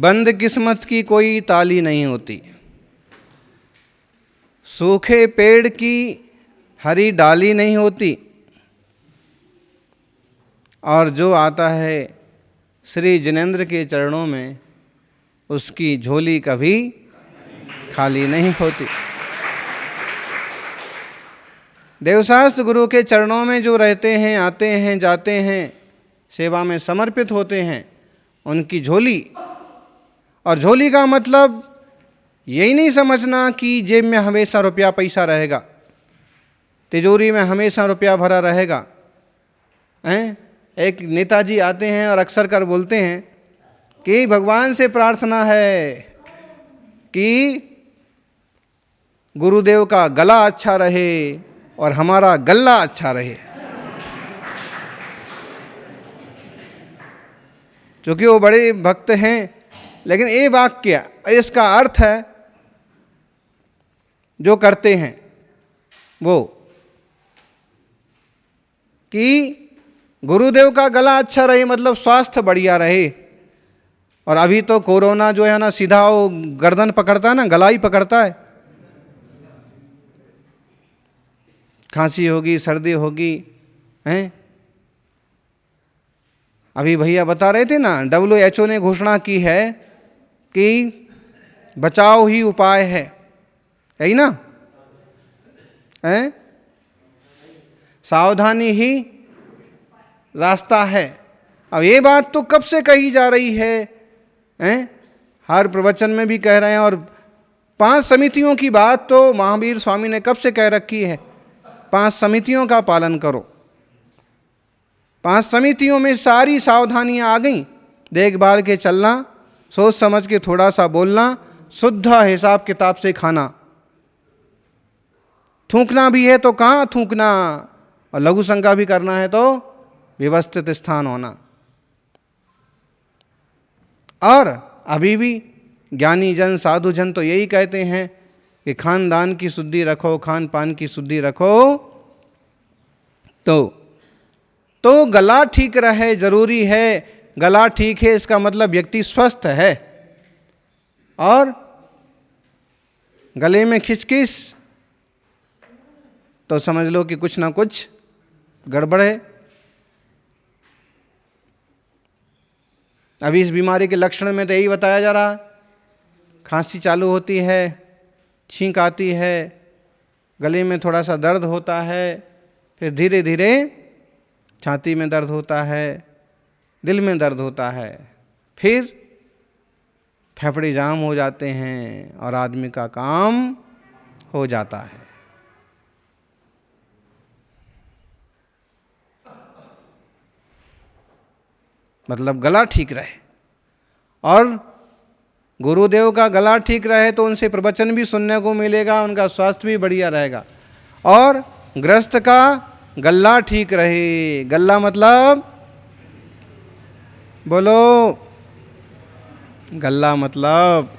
बंद किस्मत की कोई ताली नहीं होती, सूखे पेड़ की हरी डाली नहीं होती, और जो आता है श्री जिनेंद्र के चरणों में उसकी झोली कभी खाली नहीं होती। देवशास्त्र गुरु के चरणों में जो रहते हैं, आते हैं, जाते हैं, सेवा में समर्पित होते हैं, उनकी झोली, और झोली का मतलब यही नहीं समझना कि जेब में हमेशा रुपया पैसा रहेगा, तिजोरी में हमेशा रुपया भरा रहेगा। हैं? एक नेताजी आते हैं और अक्सर कर बोलते हैं कि भगवान से प्रार्थना है कि गुरुदेव का गला अच्छा रहे और हमारा गल्ला अच्छा रहे, क्योंकि वो बड़े भक्त हैं। लेकिन ये वाक्य, इसका अर्थ है जो करते हैं वो, कि गुरुदेव का गला अच्छा रहे मतलब स्वास्थ्य बढ़िया रहे। और अभी तो कोरोना जो है ना, सीधा वो गर्दन पकड़ता है ना, गला ही पकड़ता है। खांसी होगी, सर्दी होगी, हैं? अभी भैया बता रहे थे ना, WHO ने घोषणा की है कि बचाव ही उपाय है, यही ना? हैं? सावधानी ही रास्ता है। अब ये बात तो कब से कही जा रही है, हैं? हर प्रवचन में भी कह रहे हैं, और 5 समितियों की बात तो महावीर स्वामी ने कब से कह रखी है, 5 समितियों का पालन करो। 5 समितियों में सारी सावधानियां आ गई। देखभाल के चलना, सोच समझ के थोड़ा सा बोलना, शुद्ध हिसाब किताब से खाना, थूकना भी है तो कहाँ थूकना, और लघु शंका भी करना है तो व्यवस्थित स्थान होना। और अभी भी ज्ञानी जन, साधु जन तो यही कहते हैं कि खानदान की शुद्धि रखो, खान पान की शुद्धि रखो, तो गला ठीक रहे, जरूरी है। गला ठीक है इसका मतलब व्यक्ति स्वस्थ है, और गले में खिचखिच तो समझ लो कि कुछ ना कुछ गड़बड़ है। अभी इस बीमारी के लक्षण में तो यही बताया जा रहा है, खांसी चालू होती है, छींक आती है, गले में थोड़ा सा दर्द होता है, फिर धीरे धीरे छाती में दर्द होता है, दिल में दर्द होता है, फिर फेफड़े जाम हो जाते हैं और आदमी का काम हो जाता है। मतलब गला ठीक रहे, और गुरुदेव का गला ठीक रहे तो उनसे प्रवचन भी सुनने को मिलेगा, उनका स्वास्थ्य भी बढ़िया रहेगा। और ग्रस्त का गला ठीक रहे, गला मतलब बोलो, गल्ला मतलब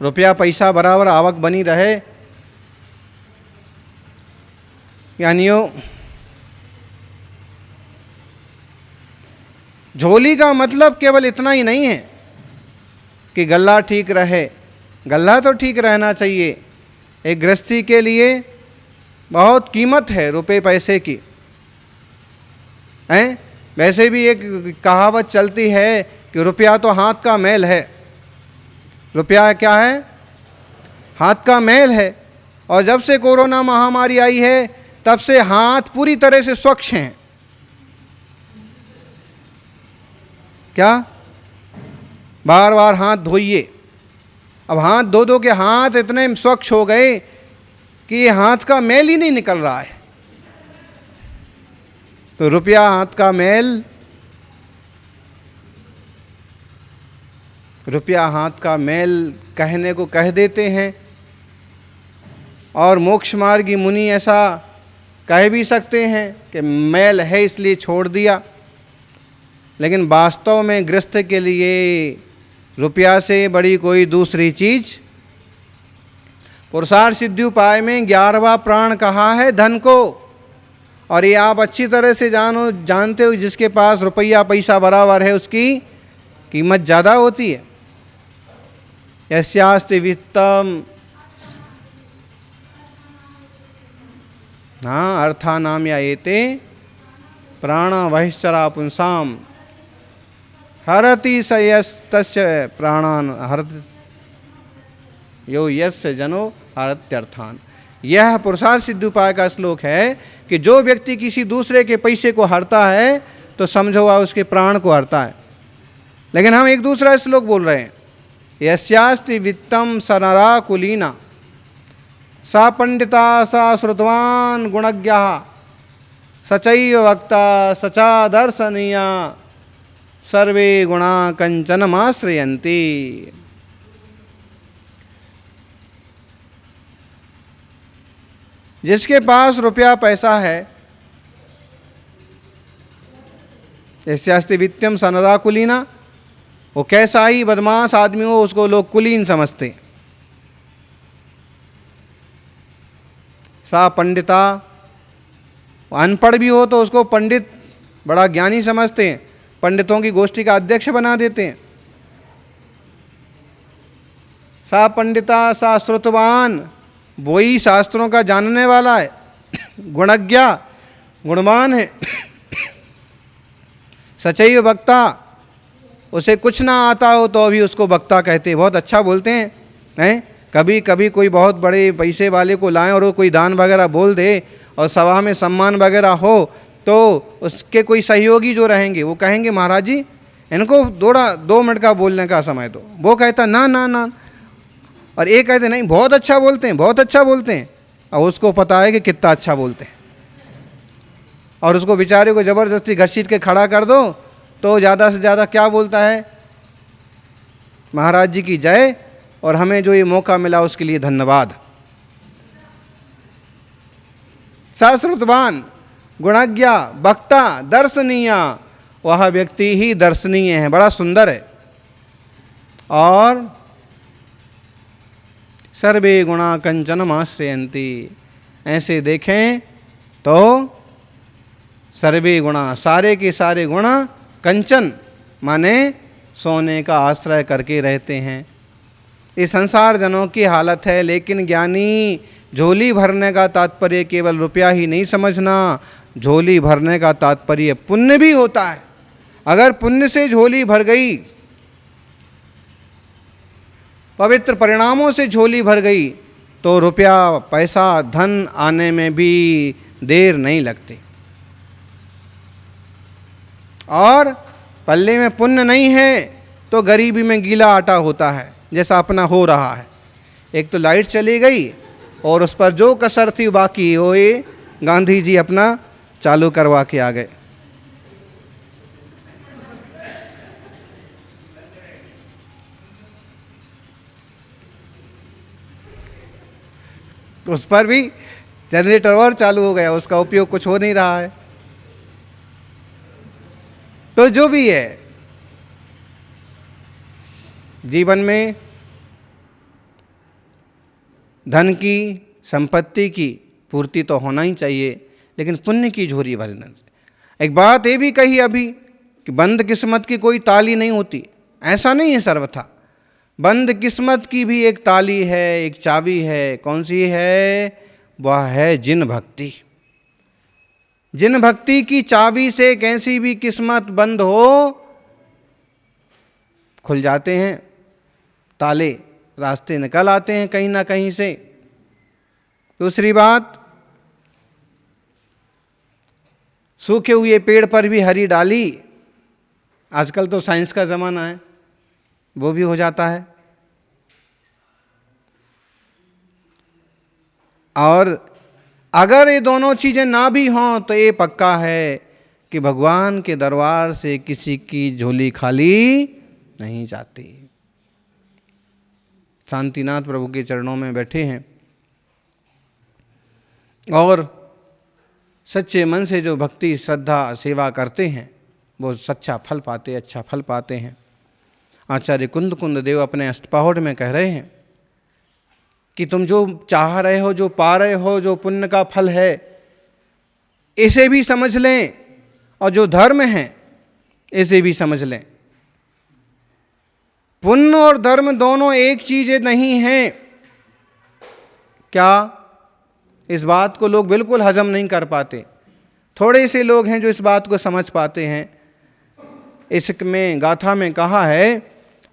रुपया पैसा बराबर आवक बनी रहे। यानियों झोली का मतलब केवल इतना ही नहीं है कि गल्ला ठीक रहे, गल्ला तो ठीक रहना चाहिए। एक गृहस्थी के लिए बहुत कीमत है रुपए पैसे की, हैं? वैसे भी एक कहावत चलती है कि रुपया तो हाथ का मैल है। रुपया क्या है? हाथ का मैल है। और जब से कोरोना महामारी आई है तब से हाथ पूरी तरह से स्वच्छ हैं। क्या? बार बार हाथ धोइए। अब हाथ धो धो के हाथ इतने स्वच्छ हो गए कि ये हाथ का मैल ही नहीं निकल रहा है। तो रुपया हाथ का मैल, रुपया हाथ का मैल कहने को कह देते हैं, और मोक्ष मार्गी मुनि ऐसा कह भी सकते हैं कि मैल है इसलिए छोड़ दिया। लेकिन वास्तव में गृहस्थ के लिए रुपया से बड़ी कोई दूसरी चीज पुरुषार्थ सिद्धि उपाय में 11वां प्राण कहा है धन को। और ये आप अच्छी तरह से जानते हो, जिसके पास रुपया पैसा बराबर है उसकी कीमत ज़्यादा होती है। यस्यास्ति वित्तम, हाँ, अर्थानाम या एते प्राणा बहिश्चरा पुंसाम हरति स यस्तस्य प्राणान हरति यो यस्य जनो हरत्यर्थान। यह पुरुषार्थ सिद्धि उपाय का श्लोक है कि जो व्यक्ति किसी दूसरे के पैसे को हरता है तो समझो वह उसके प्राण को हरता है। लेकिन हम एक दूसरा श्लोक बोल रहे हैं, यस्यास्ति वित्तम सनरा कुलीना सा पंडिता सा श्रुतवान गुणज्ञा सचैव वक्ता सचा दर्शनीया सर्वे गुणा कंचनमाश्रयन्ति। जिसके पास रुपया पैसा है, यस्यास्ति वित्तम सनरा कुलीना, वो कैसा ही बदमाश आदमी हो उसको लोग कुलीन समझते। सा पंडिता, अनपढ़ भी हो तो उसको पंडित बड़ा ज्ञानी समझते हैं, पंडितों की गोष्ठी का अध्यक्ष बना देते हैं। सा पंडिता सा श्रुतवान, वही शास्त्रों का जानने वाला है, गुणज्ञा, गुणवान है। सचैव वक्ता, उसे कुछ ना आता हो तो अभी उसको वक्ता कहते हैं, बहुत अच्छा बोलते हैं। कभी कभी कोई बहुत बड़े पैसे वाले को लाएं और वो कोई दान वगैरह बोल दे और सभा में सम्मान वगैरह हो तो उसके कोई सहयोगी जो रहेंगे वो कहेंगे महाराज जी इनको थोड़ा 2 मिनट का बोलने का समय दो। वो कहता ना ना ना, और एक कहते नहीं बहुत अच्छा बोलते हैं, बहुत अच्छा बोलते हैं, और उसको पता है कि कितना अच्छा बोलते हैं, और उसको बेचारे को ज़बरदस्ती घसीट के खड़ा कर दो तो ज़्यादा से ज़्यादा क्या बोलता है, महाराज जी की जय और हमें जो ये मौका मिला उसके लिए धन्यवाद। शास्त्रवान, गुणज्ञा, वक्ता, दर्शनीय, वह व्यक्ति ही दर्शनीय है, बड़ा सुंदर है। और सर्वे गुणा कंचनमाश्रयन्ति, ऐसे देखें तो सर्वे गुणा, सारे के सारे गुण, कंचन माने सोने का आश्रय करके रहते हैं। ये संसार जनों की हालत है। लेकिन ज्ञानी झोली भरने का तात्पर्य केवल रुपया ही नहीं समझना, झोली भरने का तात्पर्य पुण्य भी होता है। अगर पुण्य से झोली भर गई, पवित्र परिणामों से झोली भर गई, तो रुपया पैसा धन आने में भी देर नहीं लगती। और पल्ले में पुण्य नहीं है तो गरीबी में गीला आटा होता है, जैसा अपना हो रहा है। एक तो लाइट चली गई और उस पर जो कसर थी बाकी हो, ये गांधी जी अपना चालू करवा के आ गए। उस पर भी जनरेटर और चालू हो गया, उसका उपयोग कुछ हो नहीं रहा है। तो जो भी है जीवन में धन की, संपत्ति की पूर्ति तो होना ही चाहिए, लेकिन पुण्य की झोली भरने से। एक बात ये भी कही अभी कि बंद किस्मत की कोई ताली नहीं होती, ऐसा नहीं है सर्वथा। बंद किस्मत की भी एक ताली है, एक चाबी है। कौन सी है? वह है जिन भक्ति। जिन भक्ति की चाबी से कैसी भी किस्मत बंद हो खुल जाते हैं, ताले रास्ते निकल आते हैं कहीं ना कहीं से। दूसरी बात, सूखे हुए पेड़ पर भी हरी डाली, आजकल तो साइंस का ज़माना है, वो भी हो जाता है। और अगर ये दोनों चीज़ें ना भी हों तो ये पक्का है कि भगवान के दरबार से किसी की झोली खाली नहीं जाती। शांतिनाथ प्रभु के चरणों में बैठे हैं और सच्चे मन से जो भक्ति श्रद्धा सेवा करते हैं वो सच्चा फल पाते, अच्छा फल पाते हैं। आचार्य कुंद देव अपने अष्टपहर में कह रहे हैं कि तुम जो चाह रहे हो, जो पा रहे हो, जो पुण्य का फल है, इसे भी समझ लें और जो धर्म है इसे भी समझ लें। पुण्य और धर्म दोनों एक चीज नहीं हैं। क्या? इस बात को लोग बिल्कुल हजम नहीं कर पाते। थोड़े से लोग हैं जो इस बात को समझ पाते हैं। इसमें गाथा में कहा है,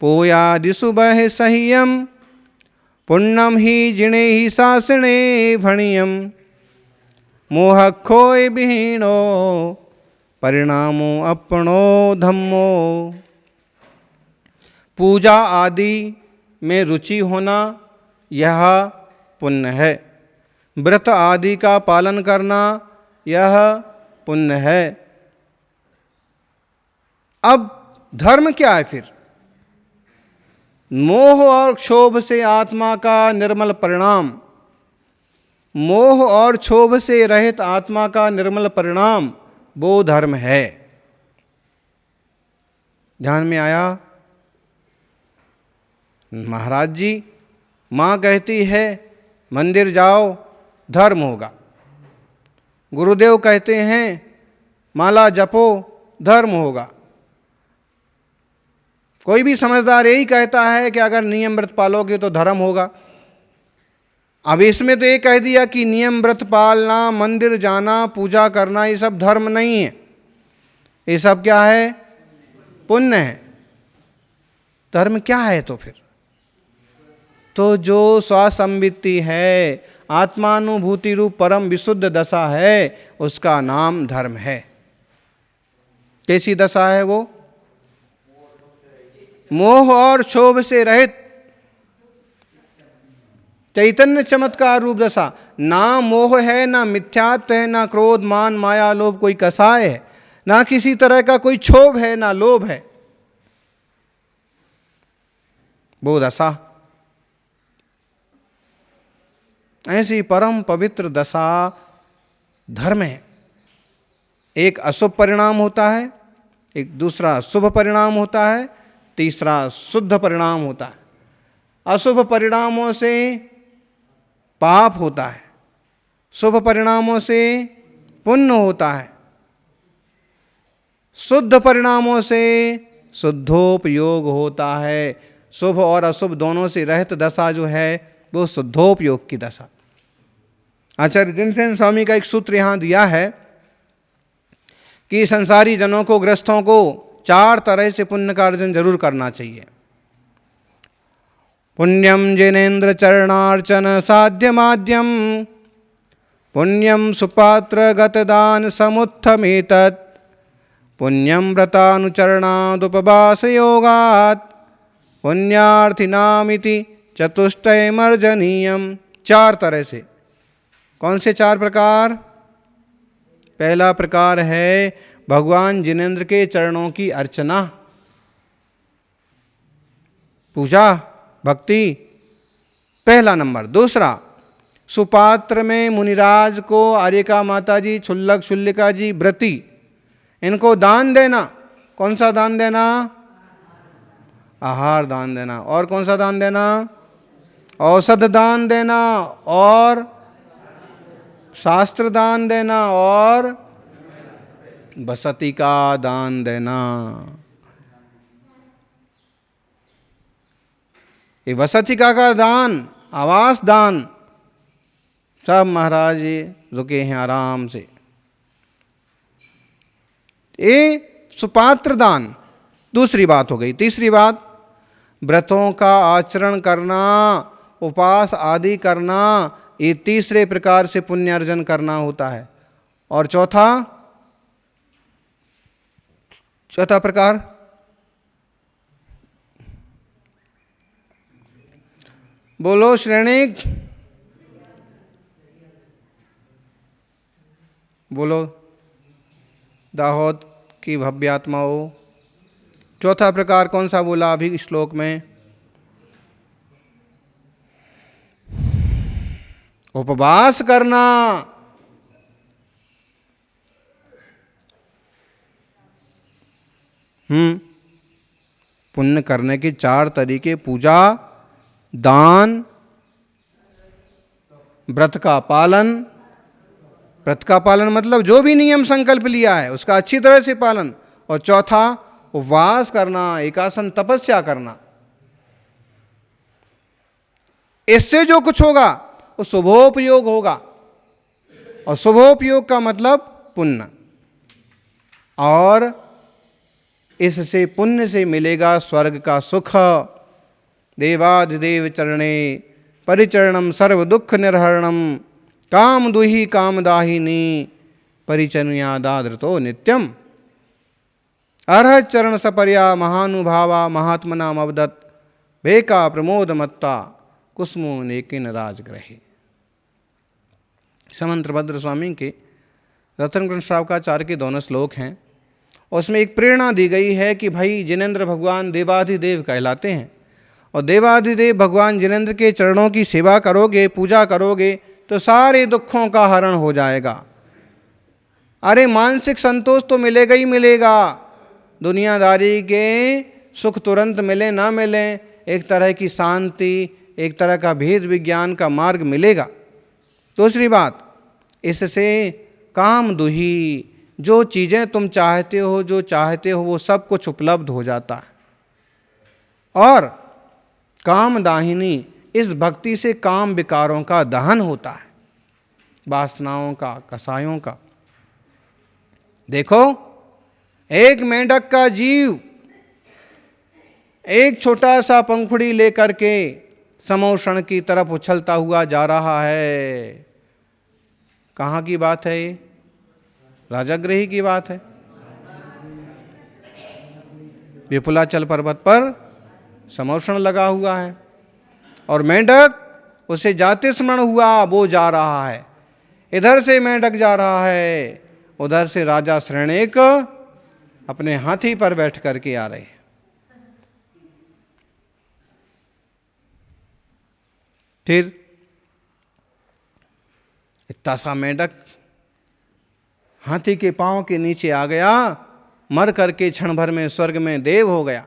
पोयादि सुबह सह्यम पुण्यम ही जिणे ही सासणे भणियम मोह खोय विहीणो परिणामो अपनो धम्मो। पूजा आदि में रुचि होना यह पुण्य है। व्रत आदि का पालन करना यह पुण्य है। अब धर्म क्या है फिर? मोह और क्षोभ से आत्मा का निर्मल परिणाम, मोह और क्षोभ से रहित आत्मा का निर्मल परिणाम, वो धर्म है। ध्यान में आया? महाराज जी, माँ कहती है मंदिर जाओ, धर्म होगा। गुरुदेव कहते हैं माला जपो, धर्म होगा। कोई भी समझदार यही कहता है कि अगर नियम व्रत पालोगे तो धर्म होगा। अब इसमें तो ये कह दिया कि नियम व्रत पालना, मंदिर जाना, पूजा करना, ये सब धर्म नहीं है, ये सब क्या है? पुण्य है। धर्म क्या है तो फिर? तो जो स्वासंवित्ति है, आत्मानुभूति रूप परम विशुद्ध दशा है, उसका नाम धर्म है। कैसी दशा है वो? मोह और क्षोभ से रहित चैतन्य चमत्कार रूप दशा। ना मोह है, ना मिथ्यात्व है, ना क्रोध मान माया लोभ कोई कसाय है, ना किसी तरह का कोई क्षोभ है, ना लोभ है। वो दशा, ऐसी परम पवित्र दशा धर्म है। एक अशुभ परिणाम होता है, एक दूसरा शुभ परिणाम होता है, तीसरा शुद्ध परिणाम होता है। अशुभ परिणामों से पाप होता है, शुभ परिणामों से पुण्य होता है, शुद्ध परिणामों से शुद्धोपयोग होता है। शुभ और अशुभ दोनों से रहित दशा जो है वो शुद्धोपयोग की दशा। आचार्य जिनसेन स्वामी का एक सूत्र यहाँ दिया है कि संसारी जनों को, गृहस्थों को 4 तरह से पुण्य का अर्जन जरूर करना चाहिए। पुण्यम जिनेन्द्र चरणार्चन साध्य माध्यम पुण्यम सुपात्र गतदान समुत्थमेतत् पुण्यम व्रतानुचरणादुपवास योगात् पुण्यार्थिनामिति चतुष्टयमर्जनीयम। 4 तरह से। कौन से 4 प्रकार? पहला प्रकार है भगवान जिनेन्द्र के चरणों की अर्चना, पूजा, भक्ति, पहला नंबर। दूसरा, सुपात्र में मुनिराज को, आर्यका माता जी, क्षुल्लक शुल्लिका जी, व्रती, इनको दान देना। कौन सा दान देना? आहार दान देना। और कौन सा दान देना? औषध दान देना, और शास्त्र दान देना, और बसती का दान देना। ये वसतिका का दान, आवास दान, सब महाराज जी रुके हैं आराम से। ये सुपात्र दान दूसरी बात हो गई। तीसरी बात, व्रतों का आचरण करना, उपवास आदि करना, ये तीसरे प्रकार से पुण्य अर्जन करना होता है। और चौथा प्रकार, बोलो श्रेणिक, बोलो दाहोद की भव्य आत्माओं। चौथा प्रकार कौन सा बोला अभी श्लोक में? उपवास करना। पुण्य करने के 4 तरीके: पूजा, दान, व्रत का पालन, व्रत का पालन मतलब जो भी नियम संकल्प लिया है उसका अच्छी तरह से पालन, और चौथा उपवास करना, एकासन तपस्या करना। इससे जो कुछ होगा वो शुभोपयोग होगा, और शुभोपयोग का मतलब पुण्य, और इससे पुण्य से मिलेगा स्वर्ग का सुख। देवाधिदेव चरणे परिचरणम सर्व दुख निर्हरणम काम दुही कामदाहिनी परिचर्यादादृतो नित्यम अर्हत चरण सपर्या महानुभावा महात्मना मवदत बेका प्रमोद मत्ता कुसुमो नेकिन राजग्रहे। समंत भद्र स्वामी के रत्नकृष्ण श्रावकाचार्य के दोनों श्लोक हैं, उसमें एक प्रेरणा दी गई है कि भाई जिनेंद्र भगवान देवाधिदेव कहलाते हैं, और देवाधिदेव भगवान जिनेंद्र के चरणों की सेवा करोगे, पूजा करोगे तो सारे दुखों का हरण हो जाएगा। अरे मानसिक संतोष तो मिलेगा ही मिलेगा, दुनियादारी के सुख तुरंत मिले ना मिले, एक तरह की शांति, एक तरह का भेद विज्ञान का मार्ग मिलेगा। दूसरी बात, इससे काम दुही, जो चीज़ें तुम चाहते हो, जो चाहते हो वो सब कुछ उपलब्ध हो जाता है। और काम दाहिनी, इस भक्ति से काम विकारों का दहन होता है, वासनाओं का, कसायों का। देखो, एक मेंढक का जीव एक छोटा सा पंखुड़ी लेकर के समोषण की तरफ उछलता हुआ जा रहा है। कहाँ की बात है ये? राजागृही की बात है। विपुलाचल पर्वत पर समोषण लगा हुआ है, और मेंढक उसे जाते स्मरण हुआ, वो जा रहा है। इधर से मेंढक जा रहा है, उधर से राजा श्रेणेक अपने हाथी पर बैठ करके आ रहे हैं। फिर इतना सा मेंढक हाथी के पांव के नीचे आ गया, मर करके क्षण भर में स्वर्ग में देव हो गया।